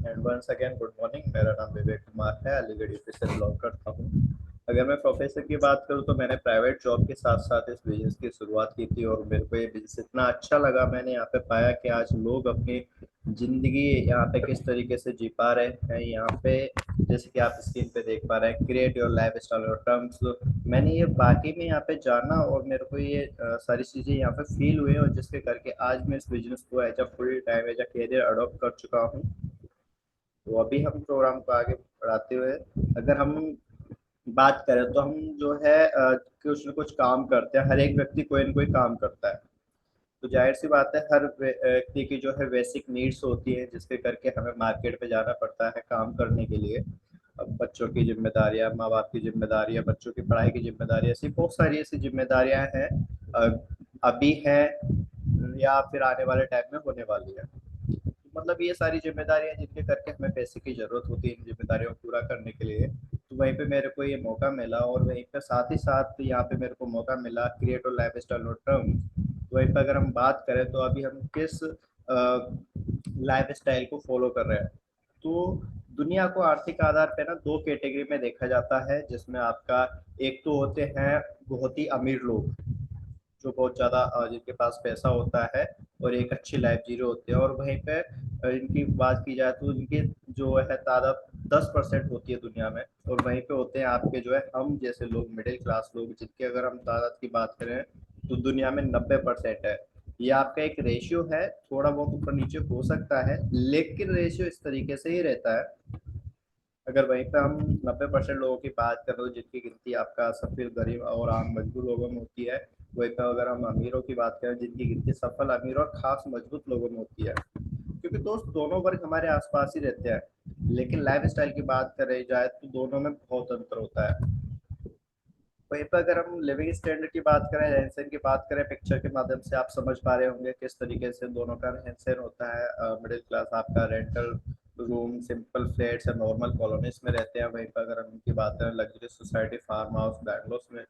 And once again good morning. मेरा नाम विवेक कुमार है, अलीगढ़ यूपी से बिलोंग करता हूँ। अगर मैं प्रोफेशन की बात करूँ तो मैंने प्राइवेट जॉब के साथ साथ इस बिजनेस की शुरुआत की थी और मेरे को ये बिजनेस इतना अच्छा लगा। मैंने यहाँ पे पाया कि आज लोग अपनी जिंदगी यहाँ पे किस तरीके से जी पा रहे हैं। यहाँ पे जैसे कि आप स्क्रीन पे देख पा रहे हैं, क्रिएट योर लाइफ स्टाइल और टर्म्स। मैंने ये बाकी में यहाँ पे जाना और मेरे को ये सारी चीज़ें यहाँ पे फील हुई और जिसके करके आज मैं इस बिजनेस को as a full time as a career adopt कर चुका हूँ। तो अभी हम प्रोग्राम को आगे बढ़ाते हुए अगर हम बात करें तो हम जो है कुछ न कुछ काम करते हैं। हर एक व्यक्ति कोई न कोई काम करता है। तो जाहिर सी बात है, हर व्यक्ति की जो है बेसिक नीड्स होती है जिसके करके हमें मार्केट पे जाना पड़ता है काम करने के लिए। अब बच्चों की जिम्मेदारियां, माँ बाप की जिम्मेदारियां, बच्चों की पढ़ाई की जिम्मेदारियां, ऐसी बहुत सारी ऐसी जिम्मेदारियां हैं, अभी है या फिर आने वाले टाइम में होने वाली है। मतलब ये सारी जिम्मेदारियां जिनके करके हमें पैसे की जरूरत होती है इन जिम्मेदारियों को पूरा करने के लिए। तो वहीं पे मेरे को ये मौका मिला और वहीं पे साथ ही साथ यहाँ पे मेरे को मौका मिला क्रिएट और लाइफ स्टाइल और टर्म। तो वहीं पे अगर हम बात करें तो अभी हम किस लाइफ स्टाइल को फॉलो कर रहे हैं। तो दुनिया को आर्थिक आधार पे ना दो कैटेगरी में देखा जाता है, जिसमें आपका एक तो होते हैं बहुत ही अमीर लोग जो बहुत ज्यादा जिनके पास पैसा होता है और एक अच्छी लाइफ जी रहे होते हैं, और वहीं पे इनकी बात की जाए तो इनकी जो है तादाद 10% होती है दुनिया में। और वहीं पे होते हैं आपके जो है हम जैसे लोग, मिडिल क्लास लोग, जिनकी अगर हम तादाद की बात करें तो दुनिया में 90% है। ये आपका एक रेशियो है, थोड़ा बहुत ऊपर नीचे हो सकता है लेकिन रेशियो इस तरीके से ही रहता है। अगर वहीं पे हम 90% लोगों की बात करें तो जिनकी गिनती आपका सफल गरीब और आम मजदूर लोगों में होती है, वहीं पे अगर हम अमीरों की बात करें जिनकी गिनती सफल अमीर और खास मजबूत लोगों में होती है। क्योंकि दोस्त दोनों वर्ग हमारे आसपास ही रहते हैं, लेकिन लाइफ स्टाइल की बात करें जाए तो दोनों में बहुत अंतर होता है। वहीं पर अगर हम लिविंग स्टैंडर्ड की बात करें, रहन सहन की बात करें, पिक्चर के माध्यम से आप समझ पा रहे होंगे किस तरीके से दोनों का रहन सहन होता है। मिडिल क्लास आपका रेंटल रूम, सिंपल फ्लैट्स या नॉर्मल कॉलोनीज में रहते हैं। वहीं पर अगर हम उनकी बात करें लग्जरी सोसाइटी, फार्म हाउस, बैंगलोस में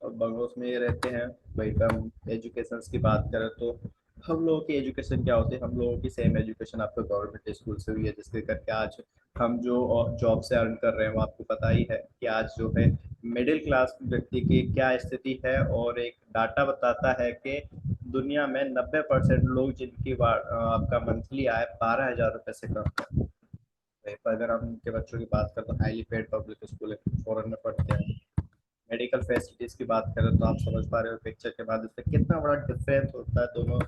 और बंगलोस में ये रहते हैं। वहीं पर हम एजुकेशन की बात करें तो हम लोगों की एजुकेशन क्या होती है, हम लोगों की सेम एजुकेशन आपको गवर्नमेंट स्कूल से हुई है, जिसके करके आज हम जो जॉब से अर्न कर रहे हैं वो आपको पता ही है कि आज जो है मिडिल क्लास व्यक्ति की क्या स्थिति है। और एक डाटा बताता है कि दुनिया में 90% लोग जिनकी आपका मंथली आय 12,000 रुपये से कम है। वहीं पर अगर हम उनके बच्चों की बात करें तो हाईली पेड पब्लिक स्कूल फॉरन में पढ़ते हैं। मेडिकल फैसिलिटीज की बात करें तो आप समझ पा रहे हो पिक्चर के बाद इससे कितना बड़ा डिफरेंस होता है दोनों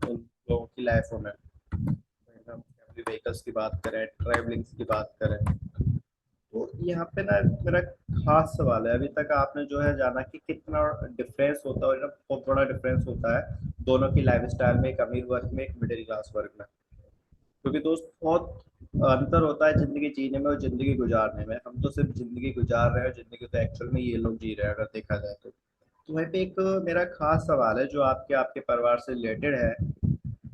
उन लोगों की लाइफों में। हम फैमिली व्हीकल्स की बात करें, ट्रैवलिंग की बात करें, तो यहाँ पे ना मेरा खास सवाल है, अभी तक आपने जो है जाना कि कितना डिफरेंस होता है, और ना बहुत बड़ा डिफरेंस होता है दोनों की लाइफ स्टाइल में, एक अमीर वर्ग में एक मिडिल क्लास वर्ग में। क्योंकि दोस्त बहुत अंतर होता है जिंदगी जीने में और जिंदगी गुजारने में। हम तो सिर्फ जिंदगी गुजार रहे हैं, जिंदगी तो एक्चुअल में ये लोग जी रहे हैं अगर देखा जाए तो वहीं पे एक मेरा खास सवाल है जो आपके आपके परिवार से रिलेटेड है।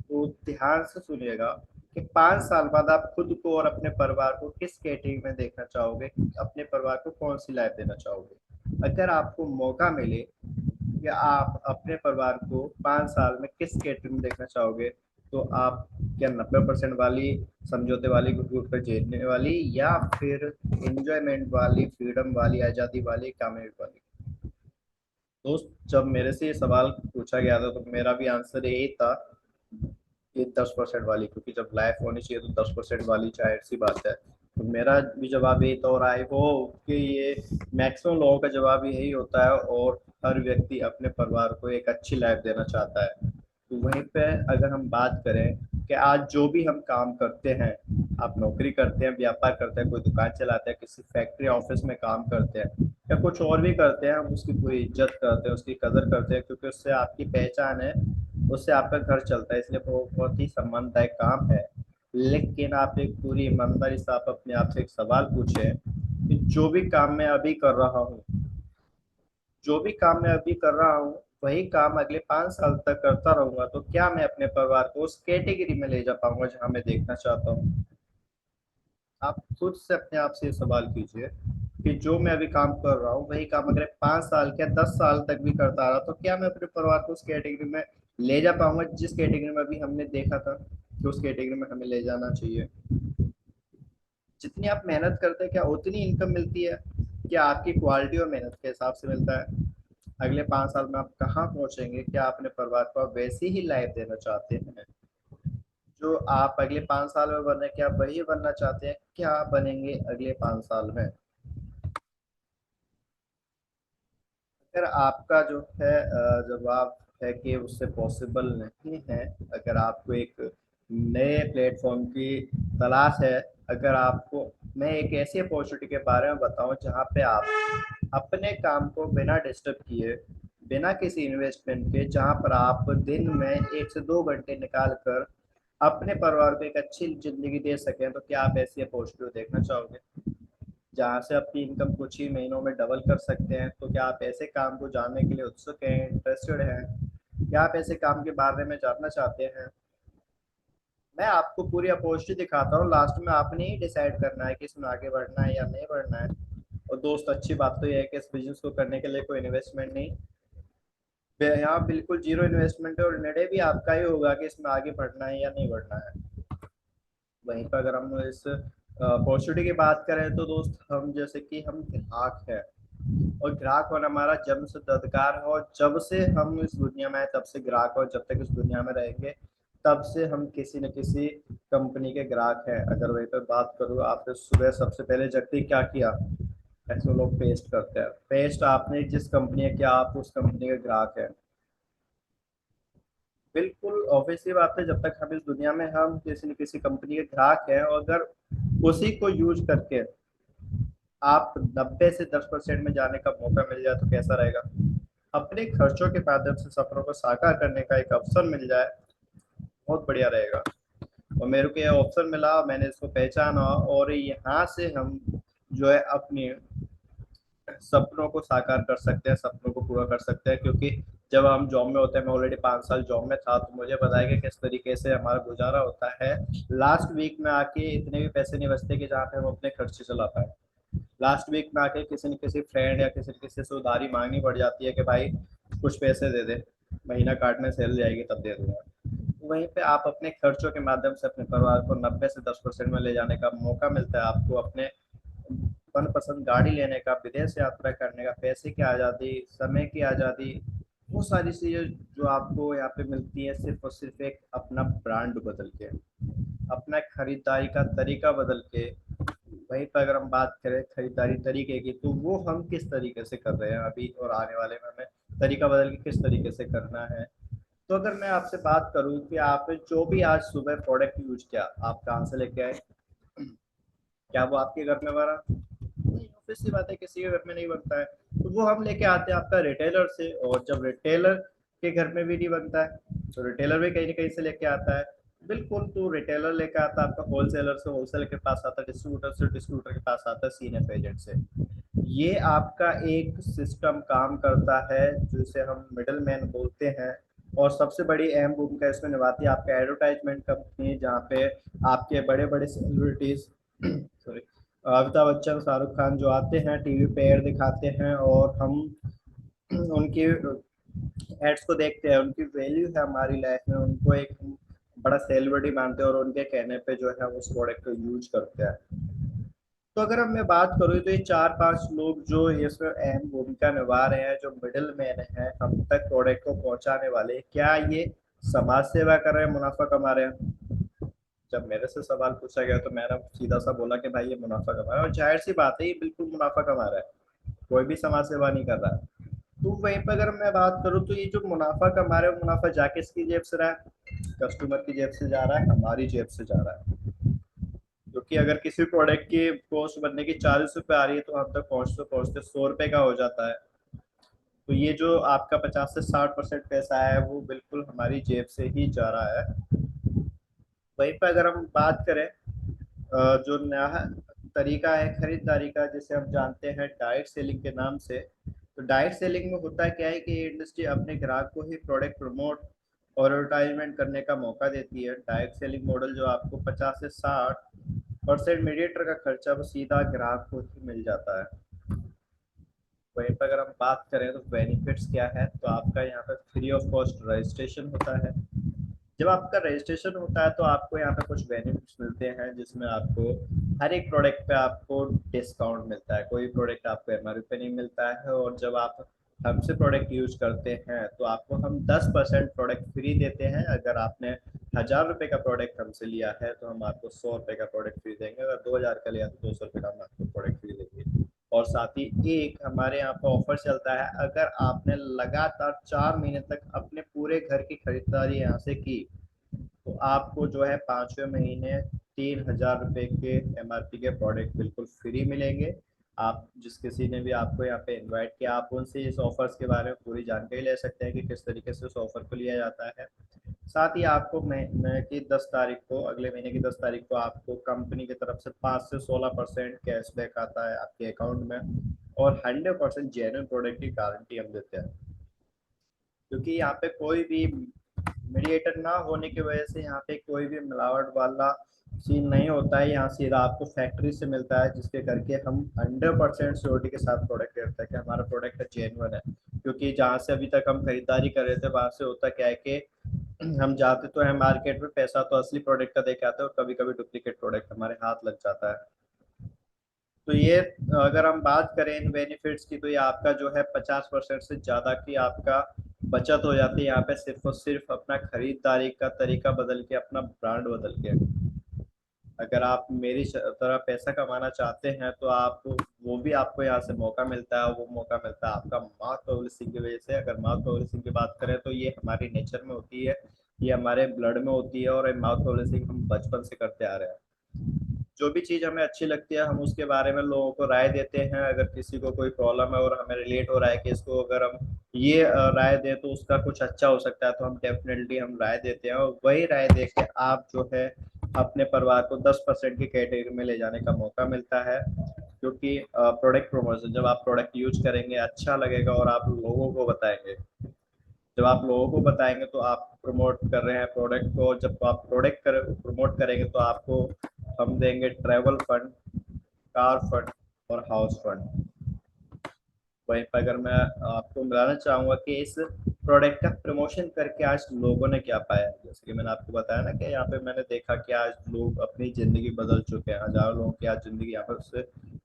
तो ध्यान से सुनिएगा कि 5 साल बाद आप खुद को और अपने परिवार को किस कैटेगरी में देखना चाहोगे, अपने परिवार को कौन सी लाइफ देना चाहोगे। अगर आपको मौका मिले कि आप अपने परिवार को 5 साल में किस कैटेगरी में देखना चाहोगे, तो आप क्या 90% वाली, समझौते वाली, घुट घुट कर झेलने वाली, या फिर एंजॉयमेंट वाली, फ्रीडम वाली, आज़ादी वाली, कामयाबी वाली। दोस्त जब मेरे से ये सवाल पूछा गया था तो मेरा भी आंसर यही था, ये 10% वाली, क्योंकि जब लाइफ होनी चाहिए तो 10% वाली, जाहिर सी बात है। तो मेरा भी जवाब यही था और आई होप कि ये मैक्सिमम लोगों का जवाब यही होता है, और हर व्यक्ति अपने परिवार को एक अच्छी लाइफ देना चाहता है। तो वहीं पे अगर हम बात करें कि आज जो भी हम काम करते हैं, आप नौकरी करते हैं, व्यापार करते हैं, कोई दुकान चलाते हैं, किसी फैक्ट्री ऑफिस में काम करते हैं या कुछ और भी करते हैं, हम उसकी पूरी इज्जत करते हैं, उसकी कदर करते हैं, क्योंकि उससे आपकी पहचान है, उससे आपका घर चलता है, इसलिए वो बहुत ही सम्मानदायक काम है। लेकिन आप एक पूरी ईमानदारी से आप अपने आप से एक सवाल पूछे कि जो भी काम मैं अभी कर रहा हूँ, जो भी काम मैं अभी कर रहा हूँ, वही काम अगले 5 साल तक करता रहूंगा, तो क्या मैं अपने परिवार को उस कैटेगरी में ले जा पाऊंगा जहां मैं देखना चाहता हूँ। आप खुद से अपने आप से ये सवाल कीजिए कि जो मैं अभी काम कर रहा हूँ वही काम अगर 5 साल क्या 10 साल तक भी करता रहा, तो क्या मैं अपने परिवार को उस कैटेगरी में ले जा पाऊंगा जिस कैटेगरी में अभी हमने देखा था कि उस कैटेगरी में हमें ले जाना चाहिए। जितनी आप मेहनत करते हैं क्या उतनी इनकम मिलती है? क्या आपकी क्वालिटी और मेहनत के हिसाब से मिलता है? अगले 5 साल में आप कहाँ पहुंचेंगे? क्या अपने परिवार को आप वैसी ही लाइफ देना चाहते हैं जो आप अगले 5 साल में बने? क्या वही बनना चाहते हैं? क्या आप बनेंगे अगले 5 साल में? अगर आपका जो है जवाब है कि उससे पॉसिबल नहीं है, अगर आपको एक नए प्लेटफॉर्म की तलाश है, अगर आपको, मैं एक ऐसी अपॉर्चुनिटी के बारे में बताऊं जहां पे आप अपने काम को बिना डिस्टर्ब किए, बिना किसी इन्वेस्टमेंट के, जहां पर आप दिन में 1 से 2 घंटे निकाल कर अपने परिवार को एक अच्छी जिंदगी दे सकें, तो क्या आप ऐसी अपॉर्चुनिटी देखना चाहोगे जहाँ से अपनी इनकम कुछ ही महीनों में डबल कर सकते हैं? तो क्या आप ऐसे काम को जानने के लिए उत्सुक हैं, इंटरेस्टेड हैं? क्या आप ऐसे काम के बारे में जानना चाहते हैं? मैं आपको पूरी अपॉर्चुनिटी दिखाता हूँ, लास्ट में आपने ही डिसाइड करना है कि इसमें आगे बढ़ना है या नहीं बढ़ना है। और दोस्त, अच्छी बात तो यह है कि इस बिजनेस को करने के लिए कोई इन्वेस्टमेंट नहीं, यहाँ बिल्कुल जीरो इन्वेस्टमेंट है, और निर्णय भी आपका ही होगा कि इसमें आगे बढ़ना है या नहीं बढ़ना है। वहीं पर अगर हम इस अपॉर्चुनिटी की बात करें तो दोस्त, हम जैसे कि हम ग्राहक हैं, और ग्राहक होना हमारा जन्म से अधिकार है, और जब से हम इस दुनिया में आए तब से ग्राहक, और जब तक इस दुनिया में रहेंगे तब से हम किसी न किसी कंपनी के ग्राहक हैं। अगर वहीं पर बात करूँ, आपने सुबह सबसे पहले जगते ही क्या किया? ऐसे लोग पेस्ट करते हैं, पेस्ट आपने जिस कंपनी है, क्या आप उस कंपनी के ग्राहक हैं? बिल्कुल ऑब्वियस सी बात है, जब तक हम इस दुनिया में, हम किसी न किसी कंपनी के ग्राहक हैं, और अगर उसी को यूज करके आप 90 से 10% में जाने का मौका मिल जाए तो कैसा रहेगा? अपने खर्चों के माध्यम से सपनों को साकार करने का एक अवसर मिल जाए, बहुत बढ़िया रहेगा। और मेरे को यह अवसर मिला, मैंने इसको पहचाना, और यहाँ से हम जो है अपनी सपनों को साकार कर सकते हैं, सपनों को पूरा कर सकते हैं। क्योंकि जब हम जॉब में होते हैं, मैं ऑलरेडी 5 साल जॉब में था, तो मुझे पता है कि किस तरीके से हमारा गुजारा होता है। लास्ट वीक में आके इतने भी पैसे नहीं बचते कि जहाँ पे हम अपने खर्चे चला पाए। लास्ट वीक में आके किसी न किसी फ्रेंड या किसी न किसी से उधारी मांगनी पड़ जाती है कि भाई कुछ पैसे दे दे, महीना काटने सैलरी जाएगी तब दे दूंगा। वहीं पे आप अपने खर्चों के माध्यम से अपने परिवार को 90 से 10% में ले जाने का मौका मिलता है। आपको अपने मनपसंद गाड़ी लेने का, विदेश यात्रा करने का, पैसे की आज़ादी, समय की आज़ादी, वो सारी चीज़ें जो आपको यहाँ पे मिलती है, सिर्फ और सिर्फ एक अपना ब्रांड बदल के, अपना खरीदारी का तरीका बदल के। वहीं पर अगर हम बात करें खरीदारी तरीके की, तो वो हम किस तरीके से कर रहे हैं अभी और आने वाले में हमें तरीका बदल के किस तरीके से करना है। तो अगर मैं आपसे बात करूं कि आपने जो भी आज सुबह प्रोडक्ट यूज किया, आप कहाँ से लेके आए? क्या वो आपके घर में बना? नहीं, ऑब्वियस सी बात है, किसी के घर में नहीं बनता है। तो वो हम लेके आते हैं आपका रिटेलर से, और जब रिटेलर के घर में भी नहीं बनता है तो रिटेलर भी कहीं ना कहीं से लेके आता है। बिल्कुल, तो रिटेलर लेके आता है आपका होलसेलर से, होलसेलर के पास आता है डिस्ट्रीब्यूटर से, डिस्ट्रीब्यूटर के पास आता है सीएनएफ एजेंट से। ये आपका एक सिस्टम काम करता है जिसे हम मिडल मैन बोलते हैं। और सबसे बड़ी अहम भूमिका इसमें निभाती है आपका एडवर्टाइजमेंट कंपनी, जहाँ पे आपके बड़े बड़े सेलिब्रिटीज सॉरी, अमिताभ बच्चन, शाहरुख खान जो आते हैं टीवी पे एड दिखाते हैं, और हम उनकी एड्स को देखते हैं, उनकी वैल्यू है हमारी लाइफ में, उनको एक बड़ा सेलिब्रिटी मानते हैं, और उनके कहने पे जो है उस प्रोडक्ट को यूज करते हैं। तो अगर अब मैं बात करूँ तो ये 4-5 लोग जो इसमें अहम भूमिका निभा रहे हैं, जो मिडिल मैन है हम तक प्रोडक्ट को पहुंचाने वाले, क्या ये समाज सेवा कर रहे हैं, मुनाफा कमा रहे हैं? जब मेरे से सवाल पूछा गया तो मैंने सीधा सा बोला कि भाई ये मुनाफा कमा रहा है, और जाहिर सी बात है ये बिल्कुल मुनाफा कमा रहा है, कोई भी समाज सेवा नहीं कर रहा है। तो वहीं पर अगर मैं बात करूँ तो ये जो मुनाफा कमा रहे हैं, मुनाफा जाके किसकी जेब से रहा है? कस्टमर की जेब से जा रहा है, हमारी जेब से जा रहा है। क्योंकि अगर किसी प्रोडक्ट की कॉस्ट बनने की 40 रुपये आ रही है, तो हम तक पहुंचते पहुंचते 100 रुपये का हो जाता है। तो ये जो आपका 50 से 60% पैसा है, वो बिल्कुल हमारी जेब से ही जा रहा है। वहीं पर अगर हम बात करें जो नया तरीका है खरीदारी का, जिसे हम जानते हैं डायरेक्ट सेलिंग के नाम से। तो डायरेक्ट सेलिंग में होता क्या है कि इंडस्ट्री अपने ग्राहक को ही प्रोडक्ट प्रमोट और एडवर्टाइजमेंट करने का मौका देती है। डायरेक्ट सेलिंग मॉडल जो आपको 50 से 60% मीडिएटर का खर्चा वो सीधा ग्राहक को ही मिल जाता है। वहीं पर अगर हम बात करें तो बेनिफिट्स क्या है, तो आपका यहाँ पर फ्री ऑफ कॉस्ट रजिस्ट्रेशन होता है। जब आपका रजिस्ट्रेशन होता है तो आपको यहाँ पे कुछ बेनिफिट्स मिलते हैं, जिसमें आपको हर एक प्रोडक्ट पे आपको डिस्काउंट मिलता है, कोई प्रोडक्ट आपको एमआरपी पे नहीं मिलता है। और जब आप हमसे प्रोडक्ट यूज करते हैं तो आपको हम 10% प्रोडक्ट फ्री देते हैं। अगर आपने 1000 रुपये का प्रोडक्ट हमसे लिया है तो हम आपको 100 रुपये का प्रोडक्ट फ्री देंगे। अगर 2000 का लिया तो 200 रुपये का हम आपको प्रोडक्ट फ्री देंगे। और साथ ही एक हमारे यहाँ पर ऑफर चलता है, अगर आपने लगातार 4 महीने तक अपने पूरे घर की खरीदारी यहाँ से की तो आपको जो है 5वें महीने 3000 रुपये के एमआरपी के प्रोडक्ट बिल्कुल फ्री मिलेंगे। आप जिस किसी ने भी आपको यहाँ पे इनवाइट किया, आप उनसे इस ऑफर्स के बारे में पूरी जानकारी ले सकते हैं कि किस तरीके से उस ऑफर को लिया जाता है। साथ ही आपको महीने की 10 तारीख को, अगले महीने की 10 तारीख को आपको कंपनी की तरफ से 5 से 16% कैशबैक आता है आपके अकाउंट में। और 100% जेन्युइन प्रोडक्ट की गारंटी हम देते हैं, क्योंकि यहाँ पे कोई भी मीडिएटर ना होने की वजह से यहाँ पे कोई भी मिलावट वाला सीन नहीं होता है। यहाँ सीधा आपको फैक्ट्री से मिलता है, जिसके करके हम 100% श्योरिटी के साथ प्रोडक्ट कहते हैं कि हमारा प्रोडक्ट जेन्युइन है। क्योंकि जहाँ से अभी तक हम खरीदारी कर रहे थे वहां से होता क्या है कि हम जाते तो है मार्केट में, पैसा तो असली प्रोडक्ट का दे के आते हैं और कभी कभी डुप्लीकेट प्रोडक्ट हमारे हाथ लग जाता है। तो ये अगर हम बात करें इन बेनिफिट्स की, तो ये आपका जो है 50% से ज़्यादा की आपका बचत हो जाती है यहाँ पे, सिर्फ और सिर्फ अपना खरीदारी का तरीका बदल के, अपना ब्रांड बदल के। अगर आप मेरी तरह पैसा कमाना चाहते हैं तो आप, वो भी आपको यहाँ से मौका मिलता है। वो मौका मिलता है आपका माउथ पब्लिशिंग की वजह से। अगर माउथ पब्लिशिंग की बात करें तो ये हमारी नेचर में होती है, ये हमारे ब्लड में होती है, और माउथ पब्लिशिंग हम बचपन से करते आ रहे हैं। जो भी चीज़ हमें अच्छी लगती है हम उसके बारे में लोगों को राय देते हैं। अगर किसी को कोई प्रॉब्लम है और हमें रिलेट हो रहा है कि इसको अगर हम ये राय दें तो उसका कुछ अच्छा हो सकता है, तो हम डेफिनेटली हम राय देते हैं। और वही राय दे के आप जो है अपने परिवार को 10% की कैटेगरी में ले जाने का मौका मिलता है। क्योंकि प्रोडक्ट प्रमोशन, जब आप प्रोडक्ट यूज करेंगे अच्छा लगेगा और आप लोगों को बताएंगे, जब आप लोगों को बताएंगे तो आप प्रमोट कर रहे हैं प्रोडक्ट को। जब आप प्रोडक्ट कर प्रमोट करेंगे तो आपको हम देंगे ट्रैवल फंड, कार फंड और हाउस फंड। वहीं पर अगर मैं आपको बताना चाहूंगा कि इस प्रोडक्ट का प्रमोशन करके आज लोगों ने क्या पाया है, जैसे कि मैंने आपको बताया ना कि यहाँ पे मैंने देखा कि आज लोग अपनी जिंदगी बदल चुके हैं, हजारों लोगों की आज जिंदगी यहाँ पर उससे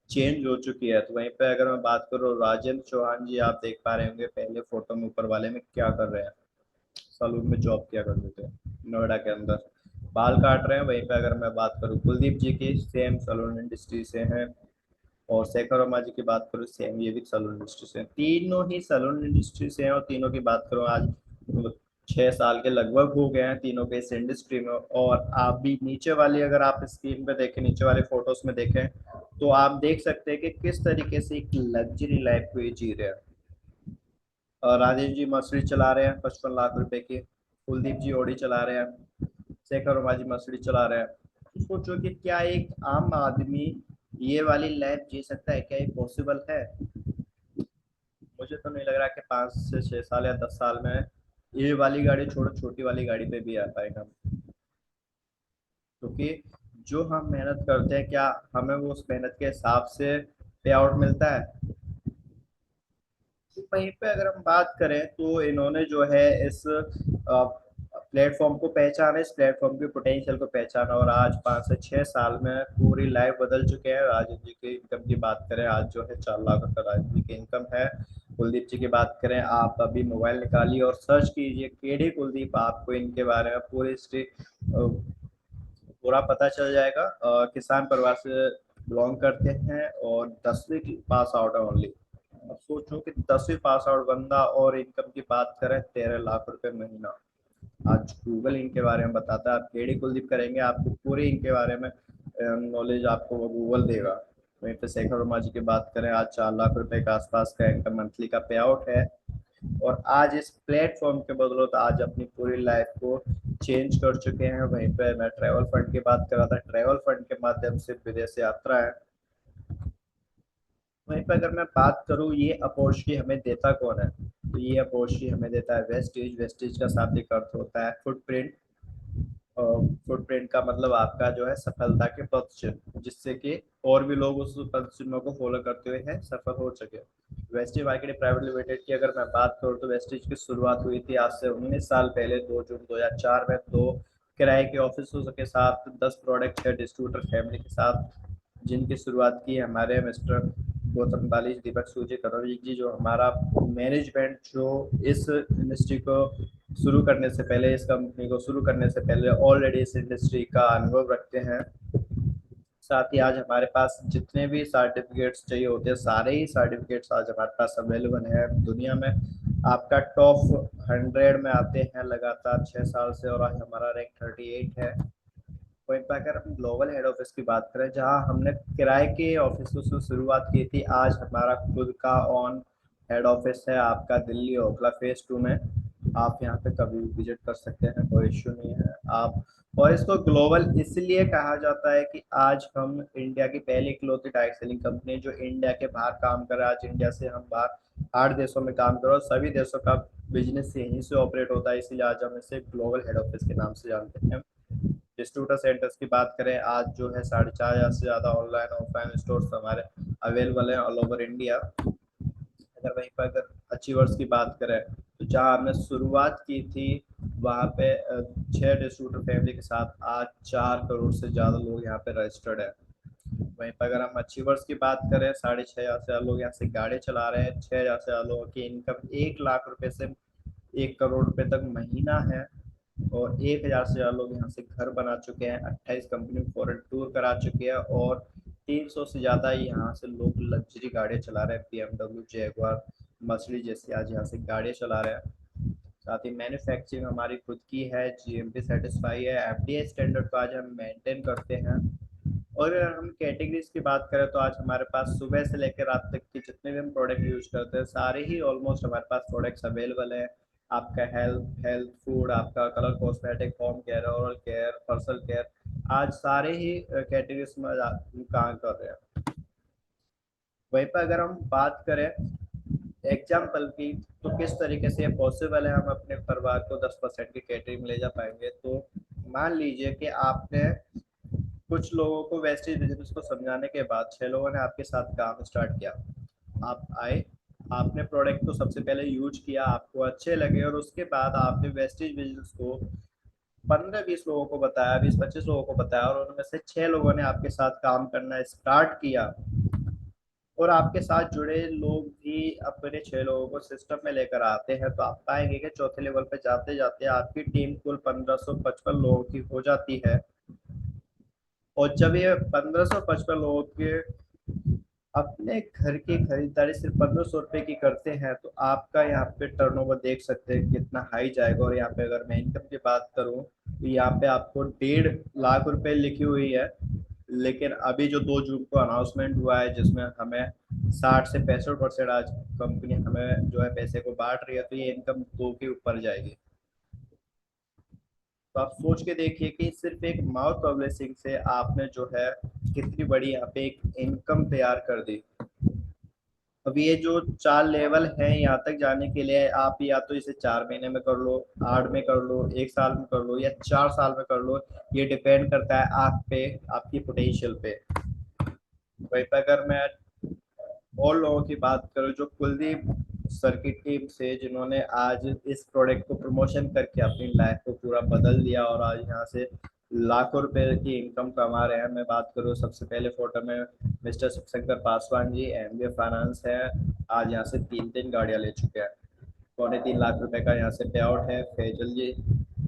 चेंज हो चुकी है। तो वहीं पे अगर मैं बात करूँ, राजेंद्र चौहान जी आप देख पा रहे होंगे पहले फोटो में ऊपर वाले में क्या कर रहे हैं, सलून में जॉब किया करते थे नोएडा के अंदर, बाल काट रहे हैं। वहीं पे अगर मैं बात करूँ कुलदीप जी की, सेम सलून इंडस्ट्री से हैं। और शेखर वर्मा जी की बात करूँ, सेम ये भी सैलून इंडस्ट्री से हैं। तीनों ही सैलून इंडस्ट्री से हैं। और तीनों की बात करूँ आज 6 साल के लगभग हो गए हैं तीनों के इस इंडस्ट्री में। और आप भी नीचे वाली, अगर आप स्क्रीन पे देखें, नीचे वाले फोटोज में देखें तो आप देख सकते हैं कि किस तरीके से एक लग्जरी लाइफ को ये जी रहे हैं। और राजेश जी मर्सिडीज चला रहे हैं 55 लाख रुपए की, कुलदीप जी ऑडी चला रहे हैं, शेखर वर्मा जी मर्सिडीज चला रहे हैं। तो सोचो कि क्या एक आम आदमी ये वाली लाइफ जी सकता है, क्या ये पॉसिबल है? मुझे तो नहीं लग रहा कि 5 से 6 साल या 10 साल में ये वाली गाड़ी छोड़ो छोटी वाली गाड़ी पे भी आ पाएगा। क्योंकि जो हम मेहनत करते हैं, क्या हमें वो उस मेहनत के हिसाब से पे आउट मिलता है? तो वहीं पे अगर हम बात करें तो इन्होंने जो है इस प्लेटफॉर्म को पहचाना, इस प्लेटफॉर्म के पोटेंशियल को पहचाना, और आज 5 से 6 साल में पूरी लाइफ बदल चुके हैं। राजीव जी की इनकम की बात करें, आज जो है 4 लाख रुपए राजीव जी की इनकम है। कुलदीप जी की बात करें, आप अभी मोबाइल निकालिए और सर्च कीजिए केडी कुलदीप, आपको इनके बारे में पूरी हिस्ट्री पूरा पता चल जाएगा। किसान परिवार से बिलोंग करते हैं और 10वीं पास आउट है ओनली। अब सोचो कि 10वीं पास आउट बंदा, और इनकम की बात करें 13 लाख रुपए महीना। आज गूगल इनके बारे में बताता है, आप केडी कुलदीप करेंगे आपको पूरी इनके बारे में नॉलेज आपको वो गूगल देगा। वहीं पे शेखर वर्मा जी की बात करें, आज 4 लाख रुपए के आसपास का इनकम मंथली का पे आउट है। और आज इस प्लेटफॉर्म के बदौलत आज अपनी पूरी लाइफ को चेंज कर चुके हैं। वहीं पे मैं ट्रैवल फंड की बात कर रहा था, ट्रैवल फंड के माध्यम से विदेश यात्रा है। वहीं पर अगर मैं बात करूँ ये अपॉर्चुनिटी हमें देता कौन है, तो ये अपॉर्चुनिटी हमें देता है वेस्टेज। वेस्टेज का शाब्दिक अर्थ होता है फुटप्रिंट। फुटप्रिंट का मतलब आपका जो है सफलता के पथ चिन्ह, जिससे कि और भी लोग उस पथ चिन्हों को फॉलो करते हुए हैं सफल हो सके। वेस्टेज मार्केटिंग प्राइवेट लिमिटेड की अगर मैं बात करूँ तो वेस्टेज की शुरुआत हुई थी आज से 19 साल पहले 2 जून 2004 में, 2 किराए के ऑफिसों के साथ 10 प्रोडक्ट 6 डिस्ट्रीब्यूटर फैमिली के साथ। जिनकी शुरुआत की हमारे मिस्टर गौतम बाली, दीपक सूजी करोली जी, जो हमारा मैनेजमेंट जो इस इंडस्ट्री को शुरू करने से पहले, इस कंपनी को शुरू करने से पहले ऑलरेडी इस इंडस्ट्री का अनुभव रखते हैं। साथ ही आज हमारे पास जितने भी सर्टिफिकेट्स चाहिए होते हैं, सारे ही सर्टिफिकेट्स आज हमारे पास अवेलेबल है दुनिया में। आपका टॉप 100 में आते हैं लगातार 6 साल से, और आज हमारा रैंक 38 है। वहीं पर अगर हम ग्लोबल हेड ऑफिस की बात करें, जहां हमने किराए के ऑफिस से शुरुआत की थी, आज हमारा खुद का ऑन हेड ऑफिस है आपका दिल्ली ओखला फेज 2 में। आप यहाँ पे कभी भी विजिट कर सकते हैं, कोई इश्यू नहीं है आप। और इसको ग्लोबल इसलिए कहा जाता है कि आज हम इंडिया की पहली इकलौती डायरेक्ट सेलिंग कंपनी जो इंडिया के बाहर काम कर रहा है। आज इंडिया से हम बाहर 8 देशों में काम कर रहे हैं, और सभी देशों का बिजनेस यहीं से ऑपरेट होता है, इसीलिए आज हम इसे ग्लोबल हेड ऑफिस के नाम से जानते हैं। डिस्ट्रीब्यूटर सेंटर्स की बात करें, आज जो है 4,500 से ज़्यादा ऑनलाइन ऑफलाइन स्टोर्स हमारे अवेलेबल हैं ऑल ओवर इंडिया। अगर वहीं पर अगर अचीवर्स की बात करें, तो जहाँ हमने शुरुआत की थी वहाँ पे 6 डिस्ट्रीब्यूटर फैमिली के साथ आज 4 करोड़ से ज़्यादा लोग यहाँ पे रजिस्टर्ड है। वहीं पर अगर हम अचीवर्स की बात करें, 6,500 से ज़्यादा लोग यहाँ से गाड़ी चला रहे हैं, 6,000 से ज़्यादा लोगों की इनकम 1 लाख रुपए से 1 करोड़ रुपए तक महीना है, और 1,000 से ज़्यादा लोग यहाँ से घर बना चुके हैं, 28 कंपनी फॉरेन टूर करा चुके हैं, और 300 से ज़्यादा यहाँ से लोग लग्जरी गाड़ियाँ चला रहे हैं, BMW, जैगवार, मर्सिडीज जैसी आज यहाँ से गाड़ियाँ चला रहे हैं। साथ ही मैन्युफैक्चरिंग हमारी खुद की है, GMP सेटिस्फाई है, FDA स्टैंडर्ड को आज हम मेंटेन करते हैं। और अगर हम कैटेगरीज की बात करें, तो आज हमारे पास सुबह से लेकर रात तक के जितने भी हम प्रोडक्ट यूज करते हैं, सारे ही ऑलमोस्ट हमारे पास प्रोडक्ट्स अवेलेबल है। आपका हेल्थ हेल्थ फूड, आपका colour cosmetic, home care, oral care, personal care, आज सारे ही कैटेगरीज में हम काम कर रहे हैं। वहीं पर अगर हम बात करें एग्जाम्पल की, तो किस तरीके से पॉसिबल है हम अपने परिवार को 10% की कैटरिंग में ले जा पाएंगे। तो मान लीजिए कि आपने कुछ लोगों को वेस्टेज बिजनेस को समझाने के बाद 6 लोगों ने आपके साथ काम स्टार्ट किया। आप आए, आपने प्रोडक्ट को सबसे पहले यूज किया, आपको अच्छे लगे, और उसके बाद आपने वेस्टेज बिजनेस को 15-20 लोगों को बताया, 20-25 लोगों को बताया, और उनमें से 6 लोगों ने आपके साथ काम करना स्टार्ट किया, और आपके साथ जुड़े लोग भी अपने 6 लोगों को सिस्टम में लेकर आते हैं, तो आप पाएंगे कि चौथे लेवल पे जाते जाते आपकी टीम कुल 1,555 लोगों की हो जाती है। और जब ये 1,555 लोगों के अपने घर की खरीदारी सिर्फ 1,500 रुपए की करते हैं, तो आपका यहाँ पे टर्नओवर देख सकते हैं कितना हाई जाएगा। और यहाँ पे अगर मैं इनकम की बात करूँ, तो यहाँ पे आपको 1.5 लाख रुपए लिखी हुई है, लेकिन अभी जो 2 जून को अनाउंसमेंट हुआ है, जिसमें हमें 60 से 65% आज कंपनी हमें जो है पैसे को बांट रही है, तो ये इनकम 2 के ऊपर जाएगी। तो आप सोच के देखिए कि सिर्फ एक माउथ पब्लिशिंग से आपने जो है कितनी बड़ी यहाँ पे एक इनकम तैयार कर दी। अब ये जो 4 लेवल है, यहाँ तक जाने के लिए आप या तो इसे 4 महीने में कर लो, 8 में कर लो, 1 साल में कर लो, या 4 साल में कर लो। ये डिपेंड करता है आप पे, आपकी पोटेंशियल पे। वहीं पर अगर मैं और लोगों की बात करूं, जो कुलदीप सर की टीम से, जिन्होंने आज इस प्रोडक्ट को प्रमोशन करके अपनी लाइफ को पूरा बदल दिया, और आज यहाँ से लाखों रुपए की इनकम कमा रहे हैं। मैं बात करूँ सबसे पहले फोटो में mister Shivshankar Paswan ji, MBA finance है, आज यहाँ से 3 गाड़ियाँ ले चुके हैं। 3.25 लाख रुपए का यहाँ से पे आउट है। फैजल जी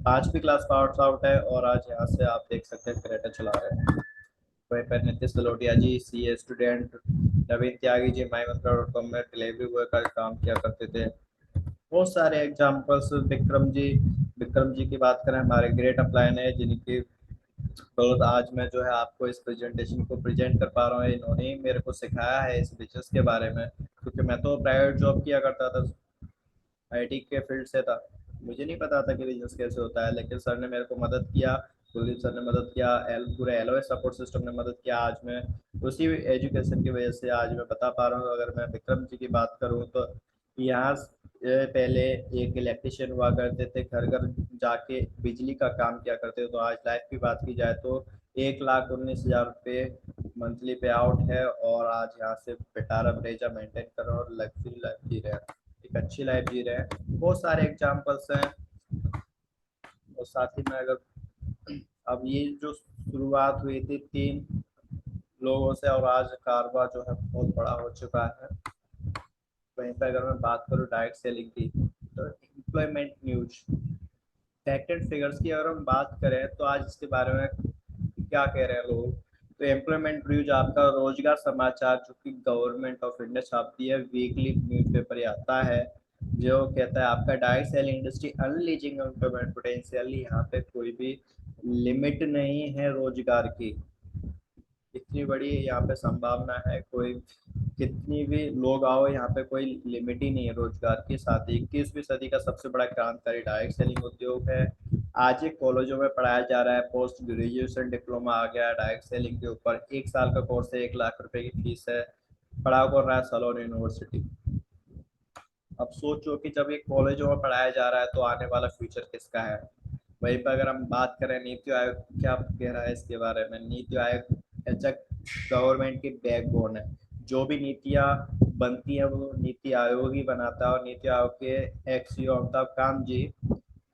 5वीं क्लास पास आउट है, और आज यहाँ से आप देख सकते हैं क्रेटा चला रहे हैं। वहीं पर नीतीश सलोटिया जी CA स्टूडेंट। नवीन त्यागी जी mymantra.com में डिलीवरी बॉय का काम किया करते थे। बहुत सारे एग्जाम्पल्स। विक्रम जी की बात करें, हमारे ग्रेट अपलाइन है, जिनकी बदौलत आज मैं जो है आपको इस प्रेजेंटेशन को प्रेजेंट कर पा रहा हूँ। इन्होंने ही मेरे को सिखाया है इस बिजनेस के बारे में, क्योंकि मैं तो प्राइवेट जॉब किया करता था, IT के फील्ड से था, मुझे नहीं पता था कि बिजनेस कैसे होता है। लेकिन सर ने मेरे को मदद किया, कुलदीप सर ने मदद किया, पूरे LOS सपोर्ट सिस्टम ने मदद किया। आज मैं उसी एजुकेशन की वजह से आज मैं बता पा रहा हूँ। अगर मैं विक्रम जी की बात करूँ, तो यहाँ पहले एक इलेक्ट्रिशियन हुआ करते थे, घर घर जाके बिजली का काम किया करते थे। तो आज लाइफ की बात की जाए तो 1,19,000 रुपये मंथली पे आउट है, और आज यहाँ से पिटारा ब्रेजा मेंटेन कर रहे हैं, और लग्जरी लाइफ जी रहे हैं, एक अच्छी लाइफ जी रहे हैं। बहुत सारे एग्जाम्पल्स हैं। और साथ ही में अगर अब ये जो शुरुआत हुई थी 3 लोगों से, और आज कारोबार जो है बहुत बड़ा हो चुका है। वहीं पर अगर मैं बात करूँ डायरेक्ट सेलिंग की, तो employment news, fact and figures की अगर हम बात करें तो आज इसके बारे में क्या कह रहे हैं लोग। तो एम्प्लॉयमेंट न्यूज आपका रोजगार समाचार जो कि गवर्नमेंट ऑफ इंडिया छापती है, वीकली न्यूज़पेपर ये आता है, जो कहता है आपका direct selling industry unleashing employment potential. यहाँ पे कोई भी लिमिट नहीं है रोजगार की, इतनी बड़ी यहाँ पे संभावना है, कोई कितनी भी लोग आओ, यहाँ पे कोई लिमिट ही नहीं है रोजगार के साथ। 21वीं सदी का सबसे बड़ा क्रांतिकारी डायरेक्ट सेलिंग उद्योग है। आज ये कॉलेजों में पढ़ाया जा रहा है, पोस्ट ग्रेजुएशन डिप्लोमा आ गया है डायरेक्ट सेलिंग के ऊपर, 1 साल का कोर्स है, 1 लाख रुपए की फीस है, पढ़ाओ कर रहा है सलोन यूनिवर्सिटी। अब सोचो कि जब ये कॉलेजों में पढ़ाया जा रहा है तो आने वाला फ्यूचर किसका है। वहीं पर अगर हम बात करें नीति आयोग क्या कह रहा है इसके बारे में, नीति आयोग एज गवर्नमेंट की बैकबोन है। जो भी नीतियाँ बनती हैं वो नीति आयोग ही बनाता है, और नीति आयोग के एक्स अमिताभ कांत जी,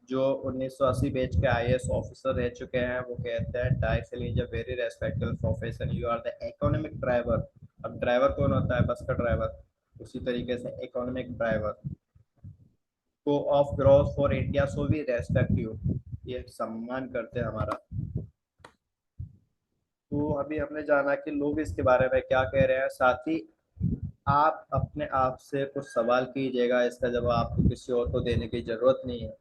जो 1980 बैच के आईएएस ऑफिसर रह चुके हैं, वो कहते हैं direct selling is a very respectable profession, you are the economic driver. अब ड्राइवर कौन होता है? बस का ड्राइवर। उसी तरीके से इकोनॉमिक ड्राइवर को of growth for India, so we respect you, ये सम्मान करते हैं हमारा। तो अभी हमने जाना कि लोग इसके बारे में क्या कह रहे हैं, साथ ही आप अपने आप से कुछ सवाल कीजिएगा, इसका जवाब आपको किसी और को देने की जरूरत नहीं है।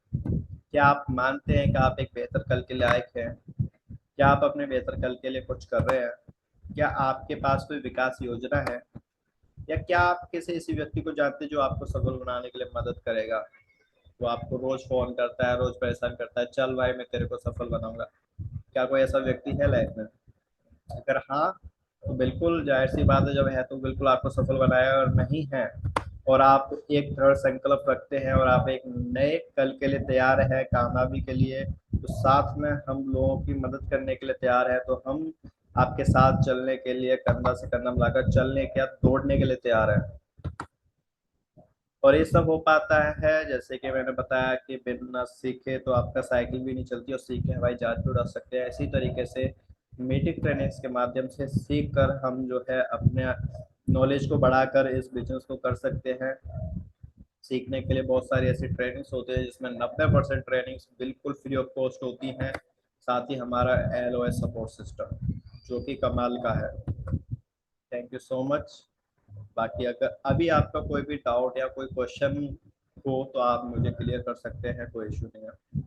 क्या आप मानते हैं कि आप एक बेहतर कल के लायक हैं? क्या आप अपने बेहतर कल के लिए कुछ कर रहे हैं? क्या आपके पास कोई विकास योजना है? या क्या आप किसी ऐसी व्यक्ति को जानते हैं जो आपको सफल बनाने के लिए मदद करेगा? वो आपको रोज फोन करता है, रोज परेशान करता है, चल भाई मैं तेरे को सफल बनाऊंगा। क्या कोई ऐसा व्यक्ति है लाइफ में? अगर हाँ, तो बिल्कुल जाहिर सी बात है, जब है तो बिल्कुल आपको सफल बनाया, और नहीं है और आप एक दृढ़ संकल्प रखते हैं और आप एक नए कल के लिए तैयार है, कामयाबी के लिए, तो साथ में हम लोगों की मदद करने के लिए तैयार है, तो हम आपके साथ चलने के लिए कंधा से कंधा मिलाकर चलने क्या दौड़ने के लिए तैयार है। और ये सब हो पाता है जैसे कि मैंने बताया कि बिना सीखे तो आपका साइकिल भी नहीं चलती, और सीखे हवाई जहाज भी उड़ा सकते हैं। इसी तरीके से मीटिंग ट्रेनिंग्स के माध्यम से सीख कर हम जो है अपने नॉलेज को बढ़ाकर इस बिजनेस को कर सकते हैं। सीखने के लिए बहुत सारी ऐसी ट्रेनिंग्स होती है जिसमें 90% ट्रेनिंग्स बिल्कुल फ्री ऑफ कॉस्ट होती हैं। साथ ही हमारा LOS सपोर्ट सिस्टम जो कि कमाल का है। Thank you so much. बाकी अगर अभी आपका कोई भी डाउट या कोई क्वेश्चन हो तो आप मुझे क्लियर कर सकते हैं, कोई इशू नहीं है।